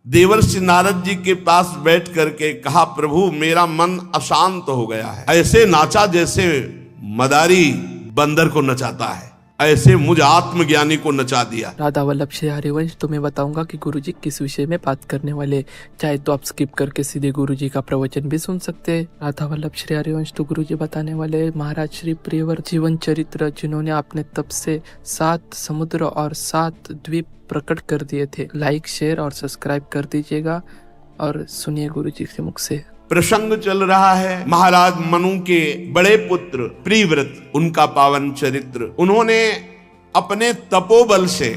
देवर्षि नारद जी के पास बैठ करके कहा, प्रभु मेरा मन अशांत हो गया है। ऐसे नाचा जैसे मदारी बंदर को नचाता है, ऐसे मुझ आत्मज्ञानी को नचा दिया। राधा वल्लभ श्री हरिवंश तो मैं बताऊंगा कि गुरुजी किस विषय में बात करने वाले। चाहे तो आप स्किप करके सीधे गुरुजी का प्रवचन भी सुन सकते हैं। राधा वल्लभ श्री हरिवंश तो गुरुजी बताने वाले महाराज श्री प्रियव्रत जीवन चरित्र, जिन्होंने अपने तप से 7 समुद्र और 7 द्वीप प्रकट कर दिए थे। लाइक, शेयर और सब्सक्राइब कर दीजिएगा और सुनिए गुरुजी के मुख से। प्रसंग चल रहा है महाराज मनु के बड़े पुत्र प्रियव्रत, उनका पावन चरित्र। उन्होंने अपने तपोबल से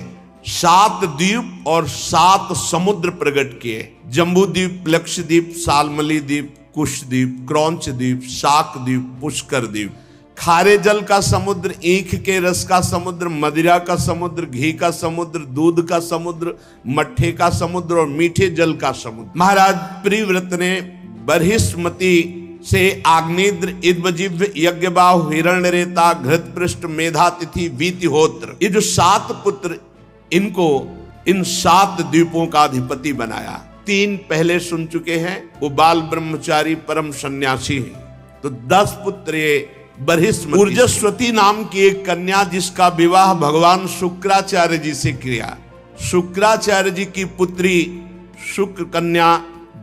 7 द्वीप और 7 समुद्र प्रकट किए। जम्बू द्वीप, लक्षद्वीप, सालमली द्वीप, कुशद्वीप, क्रौंच द्वीप, शाक द्वीप, पुष्कर द्वीप। खारे जल का समुद्र, ईख के रस का समुद्र, मदिरा का समुद्र, घी का समुद्र, दूध का समुद्र, मट्ठे का समुद्र और मीठे जल का समुद्र। महाराज प्रियव्रत ने बर्हिष्मति से आग्नेद्र, इद्वजिह्व, यज्ञबाहु, हिरण्यरेता, घृतपृष्ठ, मेधातिथि, वीतिहोत्र, ये जो 7 पुत्र, इनको इन 7 द्वीपों का अधिपति बनाया। 3 पहले सुन चुके हैं, वो बाल ब्रह्मचारी परम सन्यासी हैं। तो 10 पुत्र ये बर्हिष्मति। ऊर्जस्वती नाम की एक कन्या, जिसका विवाह भगवान शुक्राचार्य जी से किया। शुक्राचार्य जी की पुत्री शुक्र कन्या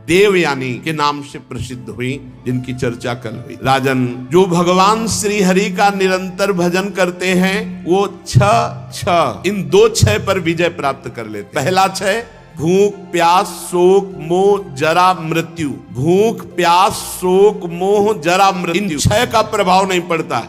देवयानी के नाम से प्रसिद्ध हुई, जिनकी चर्चा कल हुई। राजन, जो भगवान श्री हरि का निरंतर भजन करते हैं, वो 6 इन 2 क्षय पर विजय प्राप्त कर लेते। पहला क्षय भूख, प्यास, शोक, मोह, जरा, मृत्यु। भूख, प्यास, शोक, मोह, जरा, मृत्यु, इन 6 का प्रभाव नहीं पड़ता।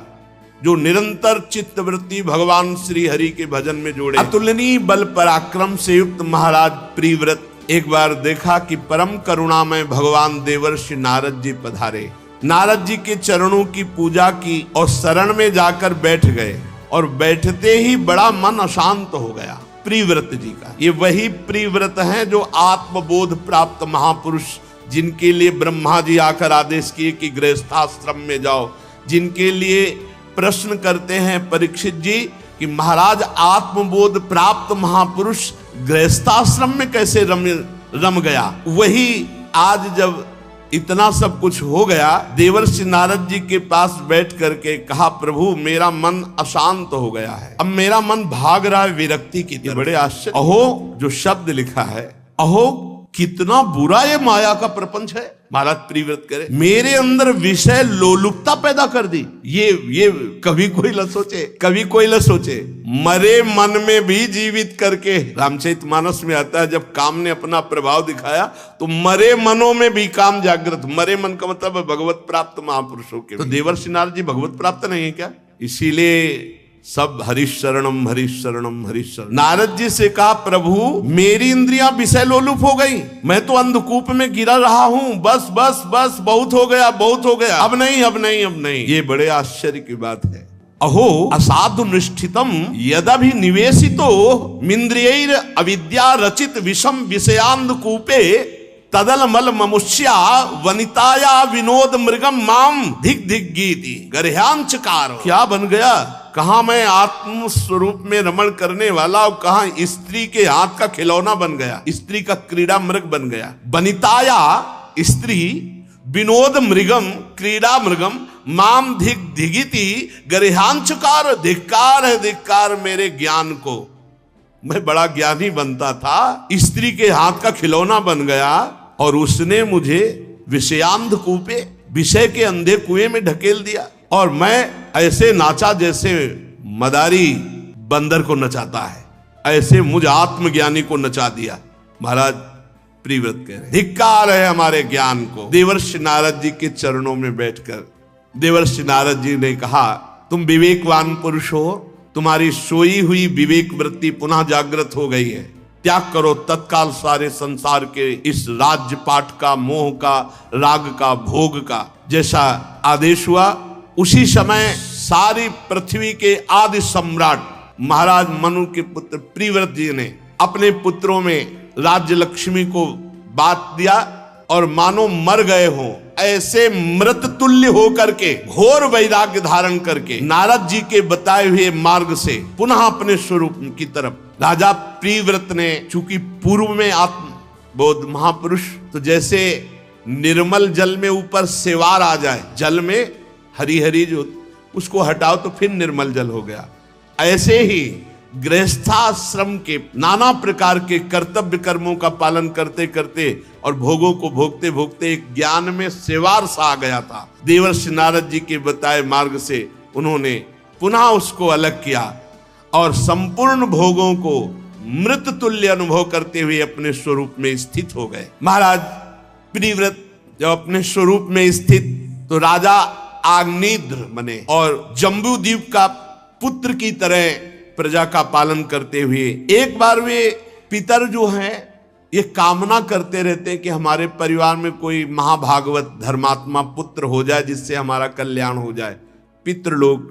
जो निरंतर चित्तवृत्ति भगवान श्री हरि के भजन में जोड़े। अतुलनीय बल पराक्रम से युक्त महाराज प्रियव्रत एक बार देखा कि परम करुणामय भगवान देवर्षि नारद जी पधारे। नारद जी के चरणों की पूजा की और शरण में जाकर बैठ गए, और बैठते ही बड़ा मन अशांत हो गया प्रियव्रत जी का। ये वही प्रियव्रत हैं जो आत्मबोध प्राप्त महापुरुष, जिनके लिए ब्रह्मा जी आकर आदेश किए कि गृहस्थाश्रम में जाओ। जिनके लिए प्रश्न करते हैं परीक्षित जी कि महाराज आत्मबोध प्राप्त महापुरुष गृहस्थाश्रम में कैसे रम गया। वही आज जब इतना सब कुछ हो गया, देवर्षि नारद जी के पास बैठ करके कहा, प्रभु मेरा मन अशांत हो गया है, अब मेरा मन भाग रहा है विरक्ति की तरफ। बड़े आश्चर्य, अहो जो शब्द लिखा है, अहो कितना बुरा ये माया का प्रपंच है। महाराज प्रियव्रत करे, मेरे अंदर विषय लोलुपता पैदा कर दी। ये कभी कोई न सोचे, कभी कोई न सोचे। मरे मन में भी जीवित करके, रामचरितमानस में आता है, जब काम ने अपना प्रभाव दिखाया तो मरे मनों में भी काम जागृत। मरे मन का मतलब भगवत प्राप्त महापुरुषों के। तो देवर्षि नारद जी भगवत प्राप्त नहीं है क्या? इसीलिए सब हरिशरणम हरिशरणम हरिशरण। नारद जी से कहा, प्रभु मेरी इंद्रियां विषय लोलुप हो गई, मैं तो अंधकूप में गिरा रहा हूं, बस बस बस बहुत हो गया, बहुत हो गया, अब नहीं अब नहीं अब नहीं। ये बड़े आश्चर्य की बात है। अहो असाधु निष्ठितम यदभिनिवेशितो मिन्द्रियैर अविद्या रचित विषम विषयांधकूपे तदलमल ममुष्या वनिताया विनोद मृगम माम धिक धिक गीति गर्ह्यांचकार। क्या बन गया? कहा मैं आत्म स्वरूप में रमण करने वाला, और कहा स्त्री के हाथ का खिलौना बन गया, स्त्री का क्रीड़ा मृग बन गया। वनिताया स्त्री, विनोद मृगम क्रीड़ा मृगम, माम धिक धिगिति गर्ह्यांचकार। धिक्कार है धिक्कार मेरे ज्ञान को, मैं बड़ा ज्ञानी बनता था, स्त्री के हाथ का खिलौना बन गया, और उसने मुझे विषयांधकूपे, विषय के अंधे कुएं में ढकेल दिया, और मैं ऐसे नाचा जैसे मदारी बंदर को नचाता है, ऐसे मुझ आत्मज्ञानी को नचा दिया। महाराज प्रियव्रत कह रहे, धिक्कार है हमारे ज्ञान को। देवर्षि नारद जी के चरणों में बैठकर देवर्षि नारद जी ने कहा, तुम विवेकवान पुरुष हो, तुम्हारी सोई हुई विवेक वृत्ति पुनः जागृत हो गई है। त्याग करो तत्काल सारे संसार के इस राज्य पाठ का, मोह का, राग का, भोग का। जैसा आदेश हुआ उसी समय सारी पृथ्वी के आदि सम्राट महाराज मनु के पुत्र प्रियव्रत जी ने अपने पुत्रों में राज्य लक्ष्मी को बांट दिया, और मानो मर गए हों ऐसे मृत तुल्य होकर के, घोर वैराग्य धारण करके, नारद जी के बताए हुए मार्ग से पुनः अपने स्वरूप की तरफ राजा प्रियव्रत ने, चूंकि पूर्व में बौद्ध महापुरुष तो जैसे निर्मल जल में ऊपर सेवार आ जाए, जल में हरी हरी जो उसको हटाओ तो फिर निर्मल जल हो गया, ऐसे ही गृहस्थाश्रम के नाना प्रकार के कर्तव्य कर्मों का पालन करते करते और भोगों को भोगते भोगते एक ज्ञान में सेवार सा आ गया था। देवर्षि नारद जी के बताए मार्ग से उन्होंने पुनः उसको अलग किया और संपूर्ण भोगों को मृत तुल्य अनुभव करते हुए अपने स्वरूप में स्थित हो गए। महाराज प्रिव्रत जब अपने स्वरूप में स्थित तो राजा आग्नेत्र बने और जम्बू द्वीप का पुत्र की तरह प्रजा का पालन करते हुए एक बार वे पितर जो हैं ये कामना करते रहते हैं कि हमारे परिवार में कोई महाभागवत धर्मात्मा पुत्र हो जाए जिससे हमारा कल्याण हो जाए। पितृलोक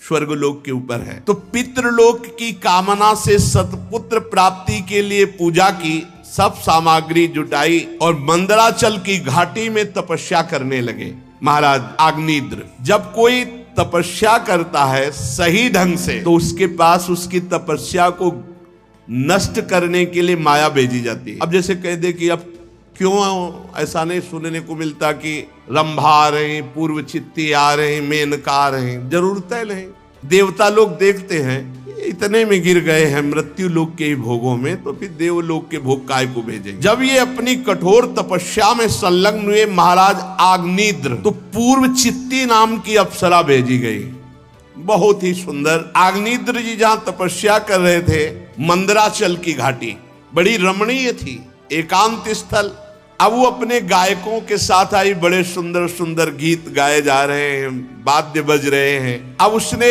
स्वर्गलोक के ऊपर है, तो पितृलोक की कामना से सतपुत्र प्राप्ति के लिए पूजा की, सब सामग्री जुटाई और मंदराचल की घाटी में तपस्या करने लगे। महाराज आग्नेत्र जब कोई तपस्या करता है सही ढंग से तो उसके पास उसकी तपस्या को नष्ट करने के लिए माया भेजी जाती है। अब जैसे कह दे कि अब क्यों ऐसा नहीं सुनने को मिलता कि रंभा आ रहे, पूर्व चित्ती आ रहे, मेनका आ रहे, जरूरत है नहीं। देवता लोग देखते हैं इतने में गिर गए हैं मृत्यु लोक के भोगों में, तो फिर देवलोक के भोग काय को भेजेंगे। जब ये अपनी कठोर तपस्या में संलग्न हुए महाराज आग्नेत्र तो पूर्व चित्ती नाम की अप्सरा भेजी गई, बहुत ही सुंदर। आग्नेत्र जी जहां तपस्या कर रहे थे मंदराचल की घाटी बड़ी रमणीय थी, एकांत स्थल। अब वो अपने गायकों के साथ आई, बड़े सुंदर सुंदर गीत गाए जा रहे हैं, वाद्य बज रहे हैं। अब उसने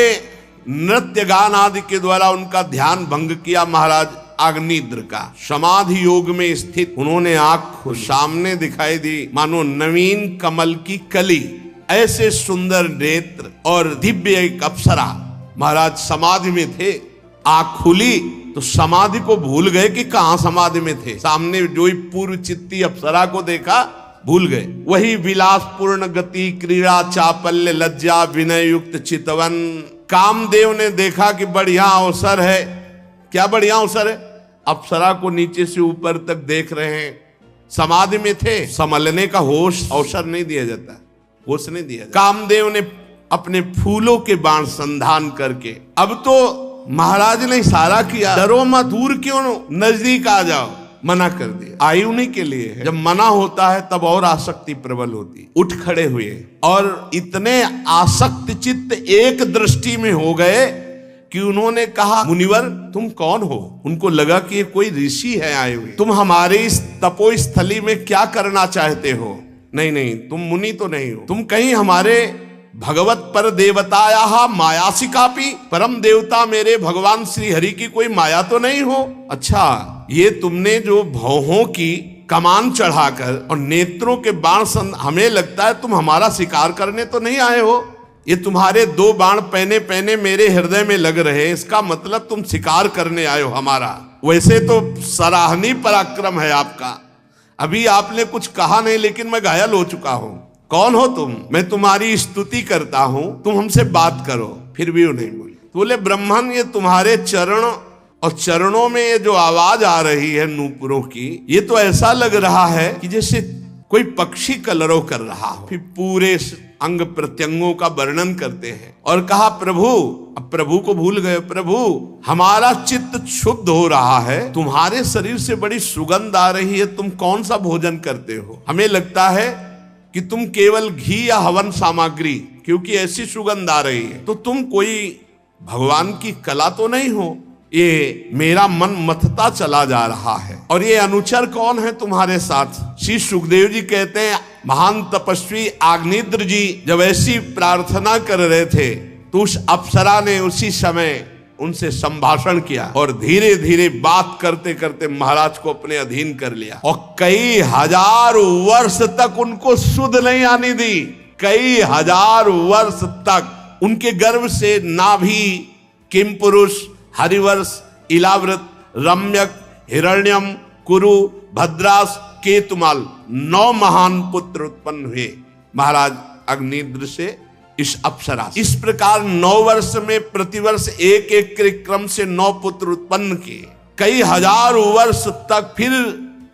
नृत्य गान आदि के द्वारा उनका ध्यान भंग किया। महाराज आग्नेत्र का समाधि योग में स्थित उन्होंने आंख सामने दिखाई दी मानो नवीन कमल की कली, ऐसे सुंदर नेत्र और दिव्य एक अप्सरा। महाराज समाधि में थे, आंख खुली तो समाधि को भूल गए कि कहां समाधि में थे। सामने जो पूर्व चित्ती अप्सरा को देखा भूल गए। वही विलासपूर्ण गति, क्रीड़ा, चापल्य, लज्जा, विनय युक्त चितवन। कामदेव ने देखा कि बढ़िया अवसर है। क्या बढ़िया अवसर है? अप्सरा को नीचे से ऊपर तक देख रहे हैं, समाधि में थे, संभलने का होश अवसर नहीं दिया जाता, होश नहीं दिया जाता। कामदेव ने अपने फूलों के बाण संधान करके अब तो महाराज ने इशारा किया, डरो मत, दूर क्यों, नजदीक आ जाओ, मना कर दिया। आई उन्हीं के लिए है, जब मना होता है तब और आसक्ति प्रबल होती। उठ खड़े हुए और इतने आसक्त चित्त एक दृष्टि में हो गए कि उन्होंने कहा, मुनिवर तुम कौन हो? उनको लगा कि ये कोई ऋषि है आए हुए, तुम हमारे इस तपोस्थली में क्या करना चाहते हो? नहीं नहीं, तुम मुनि तो नहीं हो, तुम कहीं हमारे भगवत पर देवताया मायासी कापी, परम देवता मेरे भगवान श्री हरि की कोई माया तो नहीं हो? अच्छा, ये तुमने जो भौहों की कमान चढ़ाकर और नेत्रों के बाण हमें लगता है तुम हमारा शिकार करने तो नहीं आए हो। ये तुम्हारे 2 बाण पहने पहने मेरे हृदय में लग रहे हैं, इसका मतलब तुम शिकार करने आए हो हमारा। वैसे तो सराहनीय पराक्रम है आपका, अभी आपने कुछ कहा नहीं लेकिन मैं घायल हो चुका हूं। कौन हो तुम? मैं तुम्हारी स्तुति करता हूं, तुम हमसे बात करो। फिर भी वो नहीं बोले। तो बोले, ब्रह्मन ये तुम्हारे चरण और चरणों में ये जो आवाज आ रही है नूपुरों की, ये तो ऐसा लग रहा है कि जैसे कोई पक्षी कलरव कर रहा हो। फिर पूरे अंग प्रत्यंगों का वर्णन करते हैं और कहा, प्रभु, अब प्रभु को भूल गए, प्रभु हमारा चित्त क्षुब्ध हो रहा है, तुम्हारे शरीर से बड़ी सुगंध आ रही है, तुम कौन सा भोजन करते हो? हमें लगता है कि तुम केवल घी या हवन सामग्री, क्योंकि ऐसी सुगंध आ रही है, तो तुम कोई भगवान की कला तो नहीं हो। ये मेरा मन मथता चला जा रहा है। और ये अनुचर कौन है तुम्हारे साथ? श्री सुखदेव जी कहते हैं, महान तपस्वी आग्नेत्र जी जब ऐसी प्रार्थना कर रहे थे तो उस अप्सरा ने उसी समय उनसे संभाषण किया और धीरे धीरे बात करते करते महाराज को अपने अधीन कर लिया और कई हजार वर्ष तक उनको सुध नहीं आने दी। कई हजार वर्ष तक उनके गर्भ से नाभि, किमपुरुष, हरिवर्ष, इलाव्रत, रम्यक, हिरण्यम, कुरु, भद्रास, केतुमाल 9 महान पुत्र उत्पन्न हुए महाराज आग्नेत्र से इस अप्सरा। इस प्रकार 9 वर्ष में प्रतिवर्ष एक एक के क्रम से 9 पुत्र उत्पन्न किए। कई हजार वर्ष तक फिर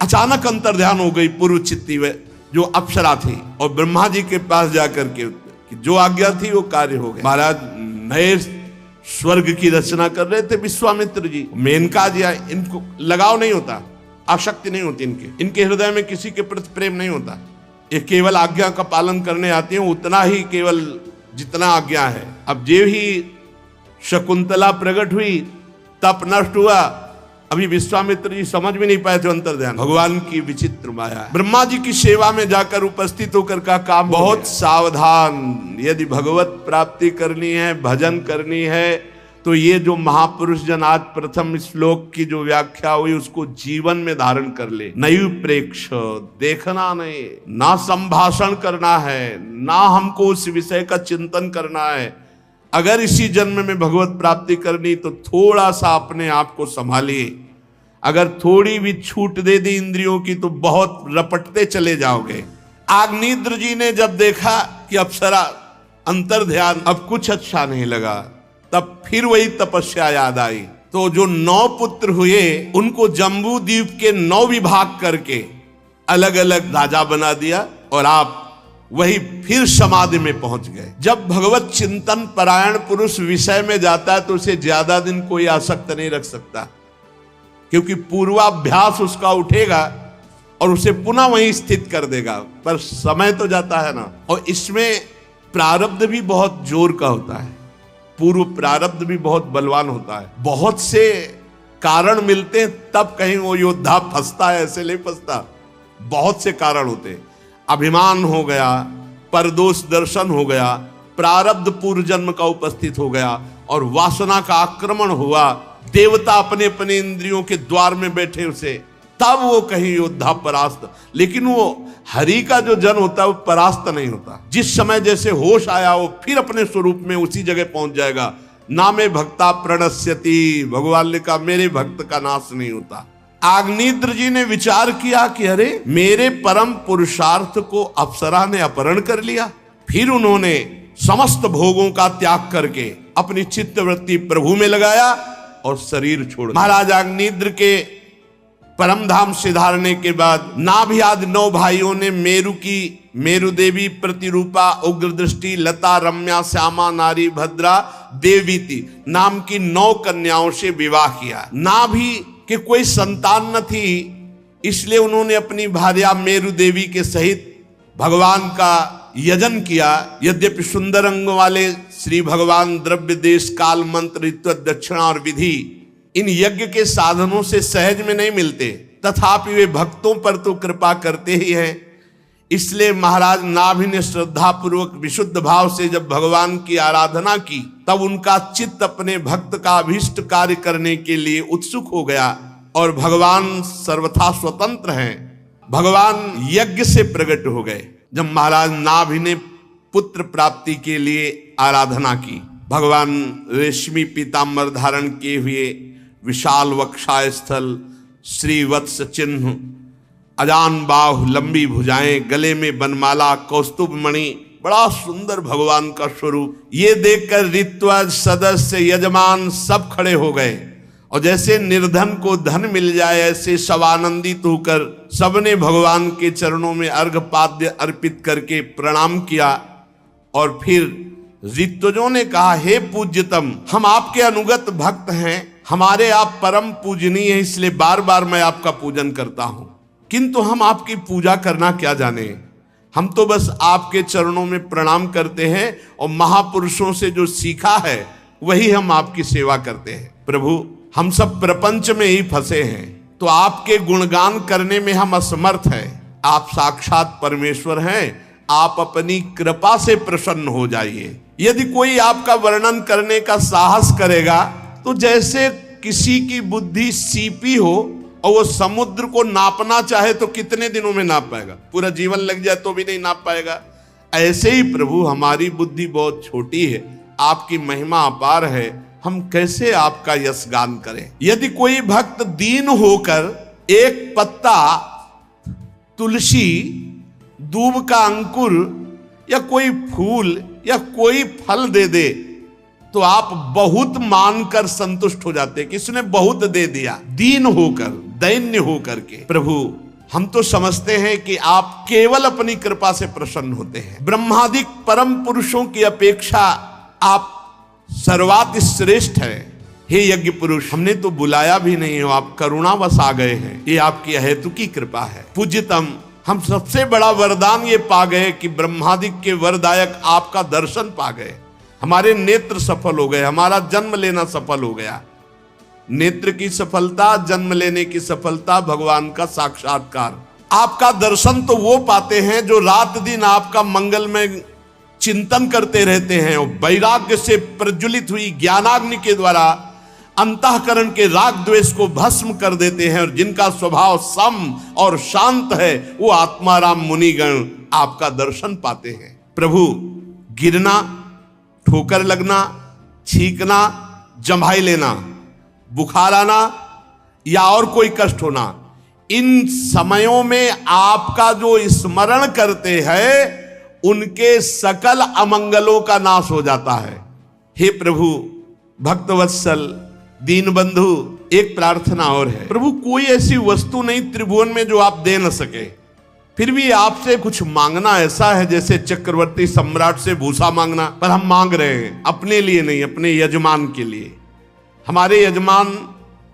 अचानक अंतर्ध्यान हो गई पूर्व चित्ती जो अप्सरा थी, और ब्रह्मा जी के पास जाकर के कि जो आज्ञा थी वो कार्य हो गया। महाराज नए स्वर्ग की रचना कर रहे थे विश्वामित्र जी, मेनका जी, इनको लगाव नहीं होता, आसक्ति नहीं होती, इनके हृदय में किसी के प्रति प्रेम नहीं होता। ये केवल आज्ञा का पालन करने आती हैं, उतना ही केवल जितना आज्ञा है। अब जे ही शकुंतला प्रकट हुई, तप नष्ट हुआ, अभी विश्वामित्र जी समझ भी नहीं पाए थे अंतर्ध्यान, भगवान की विचित्र माया। ब्रह्मा जी की सेवा में जाकर उपस्थित होकर का काम बहुत सावधान, यदि भगवत प्राप्ति करनी है, भजन करनी है, तो ये जो महापुरुष जन आज प्रथम श्लोक की जो व्याख्या हुई उसको जीवन में धारण कर ले। नैव प्रेक्ष, देखना नहीं, ना संभाषण करना है, ना हमको उस विषय का चिंतन करना है। अगर इसी जन्म में भगवत प्राप्ति करनी तो थोड़ा सा अपने आप को संभालिए। अगर थोड़ी भी छूट दे दी इंद्रियों की तो बहुत रपटते चले जाओगे। आग्नेयद्र जी ने जब देखा कि अप्सरा अंतर्ध्यान, अब कुछ अच्छा नहीं लगा, तब फिर वही तपस्या याद आई। तो जो 9 पुत्र हुए उनको जम्बू द्वीप के 9 विभाग करके अलग अलग राजा बना दिया, और आप वही फिर समाधि में पहुंच गए। जब भगवत चिंतन परायण पुरुष विषय में जाता है तो उसे ज्यादा दिन कोई आसक्त नहीं रख सकता, क्योंकि पूर्वाभ्यास उसका उठेगा और उसे पुनः वहीं स्थित कर देगा, पर समय तो जाता है ना। और इसमें प्रारब्ध भी बहुत जोर का होता है, पूर्व प्रारब्ध भी बहुत बलवान होता है। बहुत से कारण मिलते हैं तब कहीं वो योद्धा फंसता है, ऐसे नहीं फंसता। बहुत से कारण होते हैं, अभिमान हो गया, परदोष दर्शन हो गया, प्रारब्ध पूर्व जन्म का उपस्थित हो गया, और वासना का आक्रमण हुआ, देवता अपने अपने इंद्रियों के द्वार में बैठे उसे, तब वो कहीं योद्धा परास्त। लेकिन वो हरि का जो जन होता है वो परास्त नहीं होता। जिस समय जैसे होश आया वो फिर अपने स्वरूप में उसी जगह पहुंच जाएगा। ना में भक्ता प्रणश्यति, भगवान ने कहा मेरे भक्त का नाश नहीं होता। आग्नेयद्र जी ने विचार किया कि अरे मेरे परम पुरुषार्थ को अप्सरा ने अपहरण कर लिया। फिर उन्होंने समस्त भोगों का त्याग करके अपनी चित्तवृत्ति प्रभु में लगाया और शरीर छोड़। महाराज आग्नेयद्र के परम धाम सिधारने के बाद नाभि आदि 9 भाइयों ने मेरु देवी प्रतिरूपा, उग्र दृष्टि, लता, रम्या, श्यामा, नारी, भद्रा, देवीति नाम की 9 कन्याओं से विवाह किया। नाभि कि कोई संतान न थी, इसलिए उन्होंने अपनी भार्या मेरु देवी के सहित भगवान का यजन किया। यद्यपि सुंदर अंग वाले श्री भगवान द्रव्य, देश, काल, मंत्र, ऋत्व, दक्षिणा और विधि इन यज्ञ के साधनों से सहज में नहीं मिलते, तथापि वे भक्तों पर तो कृपा करते ही हैं। इसलिए महाराज नाभि ने श्रद्धा पूर्वक विशुद्ध भाव से जब भगवान की आराधना की, तब उनका चित्त अपने भक्त का अभीष्ट कार्य करने के लिए उत्सुक हो गया। और भगवान सर्वथा स्वतंत्र हैं, भगवान यज्ञ से प्रकट हो गए। जब महाराज नाभि ने पुत्र प्राप्ति के लिए आराधना की, भगवान रेशमी पीताम्बर धारण किए हुए, विशाल वक्षास्थल, श्रीवत्स चिन्ह, अजान बाहु, लंबी भुजाएं, गले में बनमाला, कौस्तुभ मणि, बड़ा सुंदर भगवान का स्वरूप। ये देखकर ऋत्वज, सदस्य, यजमान सब खड़े हो गए, और जैसे निर्धन को धन मिल जाए ऐसे सब आनंदित होकर सबने भगवान के चरणों में अर्घपाद्य अर्पित करके प्रणाम किया। और फिर ऋत्वजों ने कहा, हे पूज्यतम, हम आपके अनुगत भक्त हैं, हमारे आप परम पूजनीय हैं, इसलिए बार बार मैं आपका पूजन करता हूं, किंतु हम आपकी पूजा करना क्या जाने। हम तो बस आपके चरणों में प्रणाम करते हैं और महापुरुषों से जो सीखा है वही हम आपकी सेवा करते हैं। प्रभु, हम सब प्रपंच में ही फंसे हैं, तो आपके गुणगान करने में हम असमर्थ हैं। आप साक्षात परमेश्वर हैं, आप अपनी कृपा से प्रसन्न हो जाइए। यदि कोई आपका वर्णन करने का साहस करेगा तो जैसे किसी की बुद्धि सीपी हो और वो समुद्र को नापना चाहे तो कितने दिनों में नाप पाएगा, पूरा जीवन लग जाए तो भी नहीं नाप पाएगा। ऐसे ही प्रभु हमारी बुद्धि बहुत छोटी है, आपकी महिमा अपार है, हम कैसे आपका यश गान करें। यदि कोई भक्त दीन होकर एक पत्ता तुलसी, दूब का अंकुर या कोई फूल या कोई फल दे दे तो आप बहुत मानकर संतुष्ट हो जाते, किसने बहुत दे दिया। दीन होकर, दैन्य होकर के प्रभु हम तो समझते हैं कि आप केवल अपनी कृपा से प्रसन्न होते हैं। ब्रह्मादिक परम पुरुषों की अपेक्षा आप सर्वाति श्रेष्ठ है। हे यज्ञ पुरुष, हमने तो बुलाया भी नहीं हो, आप करुणावश आ गए हैं, ये आपकी अहेतुकी कृपा है। पूज्यतम, हम सबसे बड़ा वरदान ये पा गए कि ब्रह्मादिक के वरदायक आपका दर्शन पा गए। हमारे नेत्र सफल हो गए, हमारा जन्म लेना सफल हो गया। नेत्र की सफलता, जन्म लेने की सफलता, भगवान का साक्षात्कार। आपका दर्शन तो वो पाते हैं जो रात दिन आपका मंगलमय चिंतन करते रहते हैं और वैराग्य से प्रज्वलित हुई ज्ञानाग्नि के द्वारा अंतःकरण के राग द्वेष को भस्म कर देते हैं, और जिनका स्वभाव सम और शांत है, वो आत्माराम मुनिगण आपका दर्शन पाते हैं। प्रभु, गिरना, ठोकर लगना, छींकना, जम्हाई लेना, बुखार आना या और कोई कष्ट होना, इन समयों में आपका जो स्मरण करते हैं उनके सकल अमंगलों का नाश हो जाता है। हे प्रभु, भक्तवत्सल, दीन बंधु, एक प्रार्थना और है। प्रभु, कोई ऐसी वस्तु नहीं त्रिभुवन में जो आप दे न सके, फिर भी आपसे कुछ मांगना ऐसा है जैसे चक्रवर्ती सम्राट से भूसा मांगना, पर हम मांग रहे हैं अपने लिए नहीं, अपने यजमान के लिए। हमारे यजमान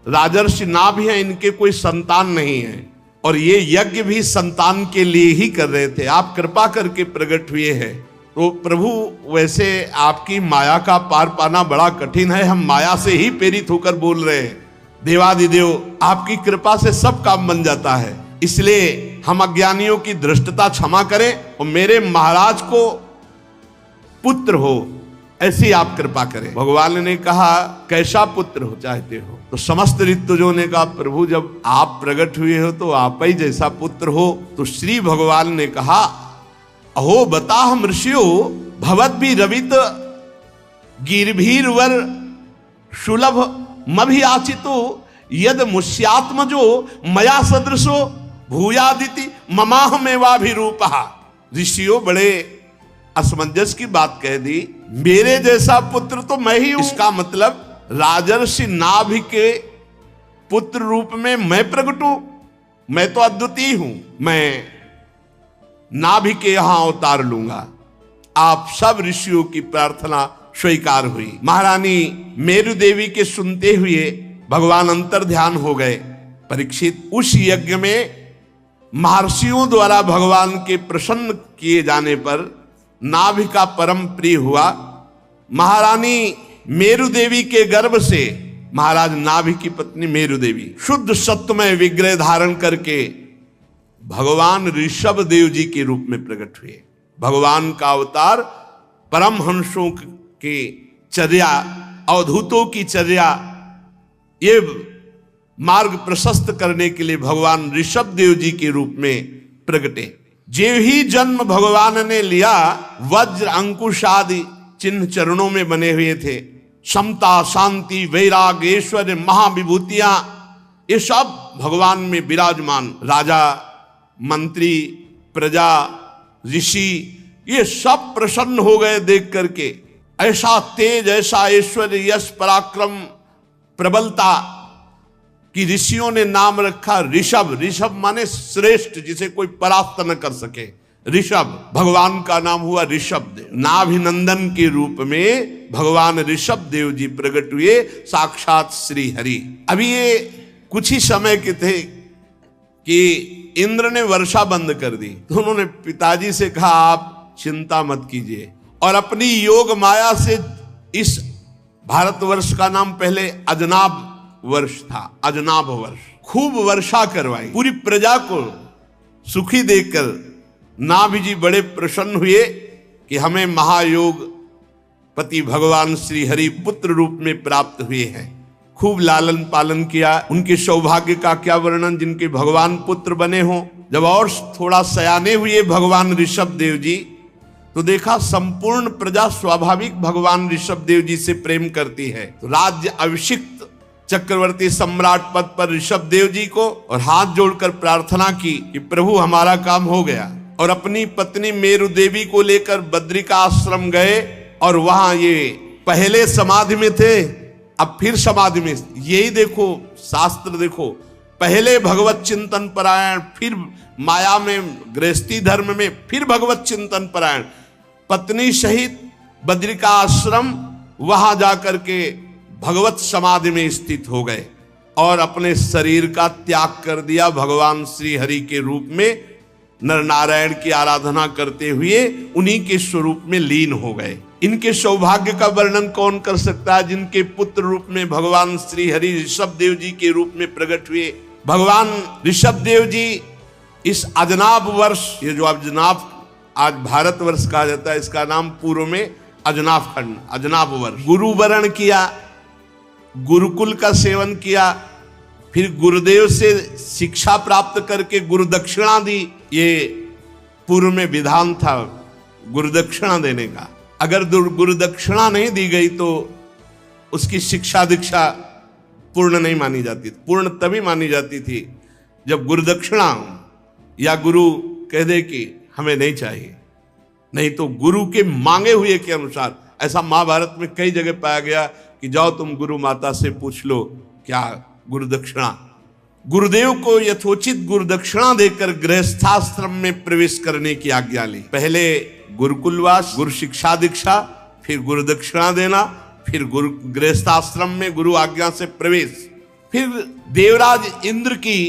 राजर्षि नाभ हैं, इनके कोई संतान नहीं है, और ये यज्ञ भी संतान के लिए ही कर रहे थे। आप कृपा करके प्रकट हुए हैं। तो प्रभु, वैसे आपकी माया का पार पाना बड़ा कठिन है, हम माया से ही प्रेरित होकर बोल रहे हैं। देवादिदेव, आपकी कृपा से सब काम बन जाता है, इसलिए हम अज्ञानियों की धृष्टता क्षमा करें और मेरे महाराज को पुत्र हो ऐसी आप कृपा करें। भगवान ने कहा, कैसा पुत्र हो चाहते हो? तो समस्त ऋतुजों ने कहा, प्रभु, जब आप प्रकट हुए हो तो आप ही जैसा पुत्र हो। तो श्री भगवान ने कहा, अहो बता हम ऋषियों भवत भी रवित गिरभीर वर सुलभ मभियाचितो यद मुष्यात्मजो मया सदृशो भूयादिति ममाहमेवाभिरूपः। ऋषियों, बड़े असमंजस की बात कह दी, मेरे जैसा पुत्र तो मैं ही हूं। इसका मतलब राजर्षि नाभि के पुत्र रूप में मैं प्रकट हूं, मैं तो अद्वितीय हूं, मैं नाभि के यहां अवतार लूंगा। आप सब ऋषियों की प्रार्थना स्वीकार हुई। महारानी मेरु देवी के सुनते हुए भगवान अंतर ध्यान हो गए। परीक्षित, उस यज्ञ में महर्षियों द्वारा भगवान के प्रसन्न किए जाने पर नाभि का परम प्रिय हुआ। महारानी मेरु देवी के गर्भ से महाराज नाभि की पत्नी मेरु देवी शुद्ध सत्वमय विग्रह धारण करके भगवान ऋषभ देव जी के रूप में प्रकट हुए। भगवान का अवतार परमहंसों की चर्या, अवधूतों की चर्या, ये मार्ग प्रशस्त करने के लिए भगवान ऋषभ देव जी के रूप में प्रकटे। जे ही जन्म भगवान ने लिया, वज्र अंकुश आदि चिन्ह चरणों में बने हुए थे। समता, शांति, वैराग्य, ऐश्वर्य, महाविभूतियां, ये सब भगवान में विराजमान। राजा, मंत्री, प्रजा, ऋषि, ये सब प्रसन्न हो गए देख करके। ऐसा तेज, ऐसा ऐश्वर्य, यश, पराक्रम, प्रबलता कि ऋषियों ने नाम रखा ऋषभ। ऋषभ माने श्रेष्ठ, जिसे कोई परास्त न कर सके। ऋषभ, भगवान का नाम हुआ ऋषभ देव। नाभिनंदन के रूप में भगवान ऋषभ देव जी प्रकट हुए, साक्षात श्री हरि। अभी ये कुछ ही समय के थे कि इंद्र ने वर्षा बंद कर दी, तो उन्होंने पिताजी से कहा, आप चिंता मत कीजिए, और अपनी योग माया से इस भारतवर्ष का नाम पहले अजनाब वर्ष था, अजनाब वर्ष, खूब वर्षा करवाई। पूरी प्रजा को सुखी देखकर नाभि जी बड़े प्रसन्न हुए कि हमें महायोग पति भगवान श्री हरि पुत्र रूप में प्राप्त हुए हैं। खूब लालन पालन किया। उनके सौभाग्य का क्या वर्णन, जिनके भगवान पुत्र बने हों। जब और थोड़ा सयाने हुए भगवान ऋषभ देव जी, तो देखा संपूर्ण प्रजा स्वाभाविक भगवान ऋषभ देव जी से प्रेम करती है। तो राज्य अभिषिक्त चक्रवर्ती सम्राट पद पर ऋषभ देव जी को और हाथ जोड़कर प्रार्थना की कि प्रभु हमारा काम हो गया, और अपनी पत्नी मेरु देवी को लेकर बद्रिका आश्रम गए, और वहां ये पहले समाधि में थे, अब फिर समाधि में। यही देखो, शास्त्र देखो, पहले भगवत चिंतन परायण, फिर माया में गृहस्थी धर्म में, फिर भगवत चिंतन परायण, पत्नी सहित बद्रिका आश्रम, वहां जाकर के भगवत समाधि में स्थित हो गए और अपने शरीर का त्याग कर दिया। भगवान श्री हरि के रूप में नर नारायण की आराधना करते हुए उन्हीं के स्वरूप में लीन हो गए। इनके सौभाग्य का वर्णन कौन कर सकता है, जिनके पुत्र रूप में भगवान श्री हरि ऋषभ देव जी के रूप में प्रकट हुए। भगवान ऋषभ देव जी इस अजनाब वर्ष, ये जो अजनाब आज भारत वर्ष कहा जाता है, इसका नाम पूर्व में अजनाब खंड, अजनाब वर्ष, गुरु वरण किया, गुरुकुल का सेवन किया, फिर गुरुदेव से शिक्षा प्राप्त करके गुरु दक्षिणा दी। ये पूर्व में विधान था गुरु दक्षिणा देने का। अगर गुरु दक्षिणा नहीं दी गई तो उसकी शिक्षा दीक्षा पूर्ण नहीं मानी जाती। पूर्ण तभी मानी जाती थी जब गुरु दक्षिणा या गुरु कह दे कि हमें नहीं चाहिए, नहीं तो गुरु के मांगे हुए के अनुसार। ऐसा महाभारत में कई जगह पाया गया कि जाओ तुम गुरु माता से पूछ लो क्या गुरु दक्षिणा। गुरुदेव को यथोचित गुरु दक्षिणा देकर गृहस्थाश्रम में प्रवेश करने की आज्ञा ली। पहले गुरुकुलवास, गुरु शिक्षा दीक्षा, फिर गुरु दक्षिणा देना, फिर गुरु गृहस्थाश्रम में गुरु आज्ञा से प्रवेश। फिर देवराज इंद्र की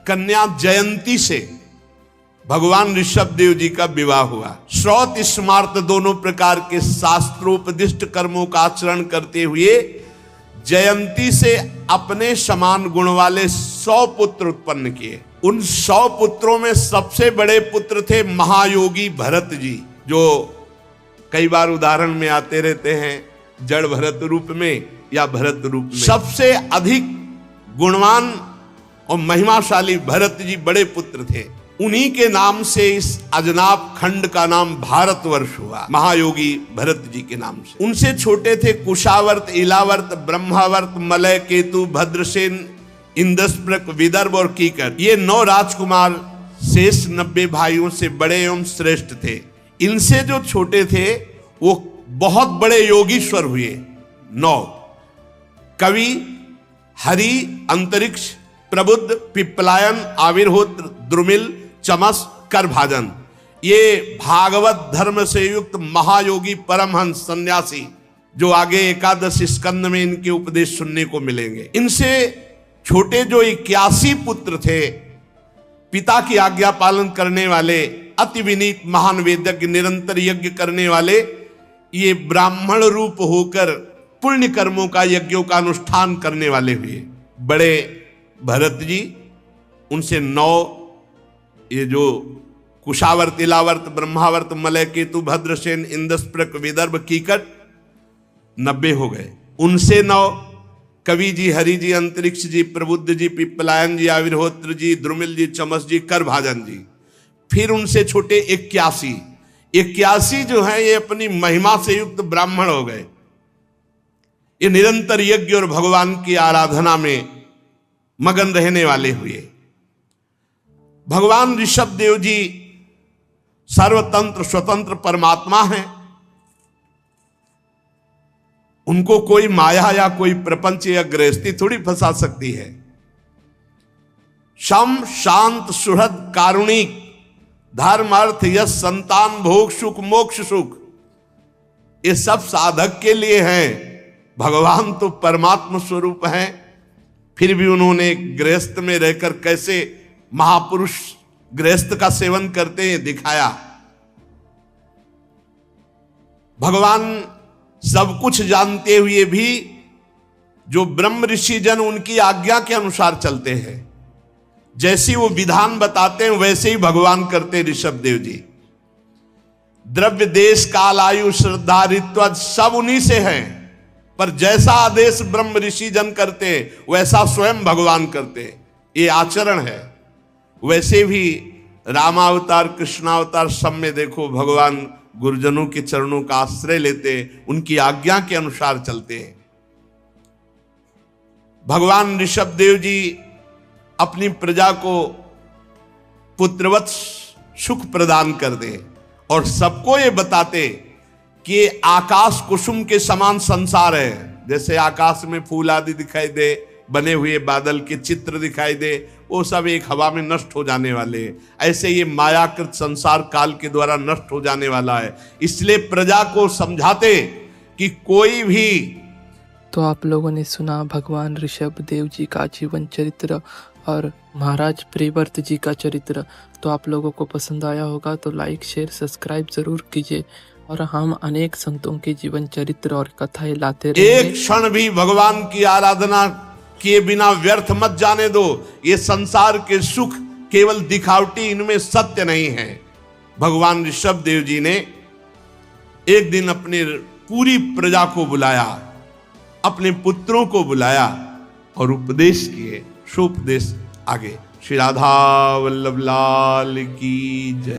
कन्या जयंती से भगवान ऋषभ देव जी का विवाह हुआ। श्रौत स्मार्त दोनों प्रकार के शास्त्रोपदिष्ट कर्मों का आचरण करते हुए जयंती से अपने समान गुण वाले 100 पुत्र उत्पन्न किए। उन 100 पुत्रों में सबसे बड़े पुत्र थे महायोगी भरत जी, जो कई बार उदाहरण में आते रहते हैं, जड़ भरत रूप में या भरत रूप में। सबसे अधिक गुणवान और महिमाशाली भरत जी बड़े पुत्र थे। उन्हीं के नाम से इस अजनाब खंड का नाम भारतवर्ष हुआ, महायोगी भरत जी के नाम से। उनसे छोटे थे कुशावर्त, इलावर्त, ब्रह्मावर्त, मलय, केतु, भद्रसेन, इंद्रप्रक, विदर्भ और कीकर। ये 9 राजकुमार शेष 90 भाइयों से बड़े एवं श्रेष्ठ थे। इनसे जो छोटे थे वो बहुत बड़े योगीश्वर हुए। 9 कवि, हरि, अंतरिक्ष, प्रबुद्ध, पिप्पलायन, आविर्होत्र, द्रुमिल, चमस, करभाजन। ये भागवत धर्म से युक्त महायोगी परमहंस सन्यासी, जो आगे 11 स्कंद में इनके उपदेश सुनने को मिलेंगे। इनसे छोटे जो 81 पुत्र थे, पिता की आज्ञा पालन करने वाले, अति विनीत महान वेदज्ञ, निरंतर यज्ञ करने वाले, ये ब्राह्मण रूप होकर पुण्य कर्मों का, यज्ञों का अनुष्ठान करने वाले हुए। बड़े भरत जी, उनसे 9 ये जो कुशावर्त, इलावर्त, ब्रह्मावर्त, मलय, केतु, भद्रसेन, इंद्रप्रक, विदर्भ, कीकट 90 हो गए। उनसे 9 कवि जी, हरि जी, अंतरिक्ष जी, प्रबुद्ध जी, पिप्पलायन जी, आविर्होत्र जी, द्रुमिल जी, चमस जी, करभाजन जी। फिर उनसे छोटे 81 जो हैं ये अपनी महिमा से युक्त ब्राह्मण हो गए। ये निरंतर यज्ञ और भगवान की आराधना में मगन रहने वाले हुए। भगवान ऋषभ देव जी सर्वतंत्र स्वतंत्र परमात्मा हैं। उनको कोई माया या कोई प्रपंच या गृहस्थी थोड़ी फंसा सकती है। शम, शांत, सुहृद, कारुणिक, धर्म, अर्थ, यश, संतान, भोग, सुख, मोक्ष सुख, ये सब साधक के लिए हैं। भगवान तो परमात्मा स्वरूप हैं। फिर भी उन्होंने गृहस्थ में रहकर कैसे महापुरुष गृहस्थ का सेवन करते हैं दिखाया। भगवान सब कुछ जानते हुए भी जो ब्रह्म ऋषि जन उनकी आज्ञा के अनुसार चलते हैं, जैसी वो विधान बताते हैं वैसे ही भगवान करते ऋषभ देव जी। द्रव्य, देश, काल, आयु, श्रद्धा, ऋत्व सब उन्हीं से हैं, पर जैसा आदेश ब्रह्म ऋषि जन करते वैसा स्वयं भगवान करते। ये आचरण है। वैसे भी रामावतार, कृष्णावतार सब में देखो भगवान गुरुजनों के चरणों का आश्रय लेते, उनकी आज्ञा के अनुसार चलते हैं। भगवान ऋषभ देव जी अपनी प्रजा को पुत्रवत सुख प्रदान कर दे और सबको ये बताते कि आकाश कुसुम के समान संसार है। जैसे आकाश में फूल आदि दिखाई दे, बने हुए बादल के चित्र दिखाई दे, वो सब एक हवा में नष्ट हो जाने वाले हैं। ऐसे ये मायाकृत संसार काल के द्वारा नष्ट हो जाने वाला है। इसलिए प्रजा को समझाते कि कोई भी। तो आप लोगों ने सुना भगवान ऋषभ देव जी का जीवन चरित्र और महाराज प्रियव्रत जी का चरित्र। तो आप लोगों को पसंद आया होगा तो लाइक शेयर सब्सक्राइब जरूर कीजिए, और हम अनेक संतों के जीवन चरित्र और कथाएं लाते रहेंगे। एक क्षण भी भगवान की आराधना किए बिना व्यर्थ मत जाने दो। ये संसार के सुख केवल दिखावटी, इनमें सत्य नहीं है। भगवान ऋषभ देव जी ने एक दिन अपनी पूरी प्रजा को बुलाया, अपने पुत्रों को बुलाया और उपदेश किए। सो उपदेश आगे। श्री राधा वल्लभ लाल की जय।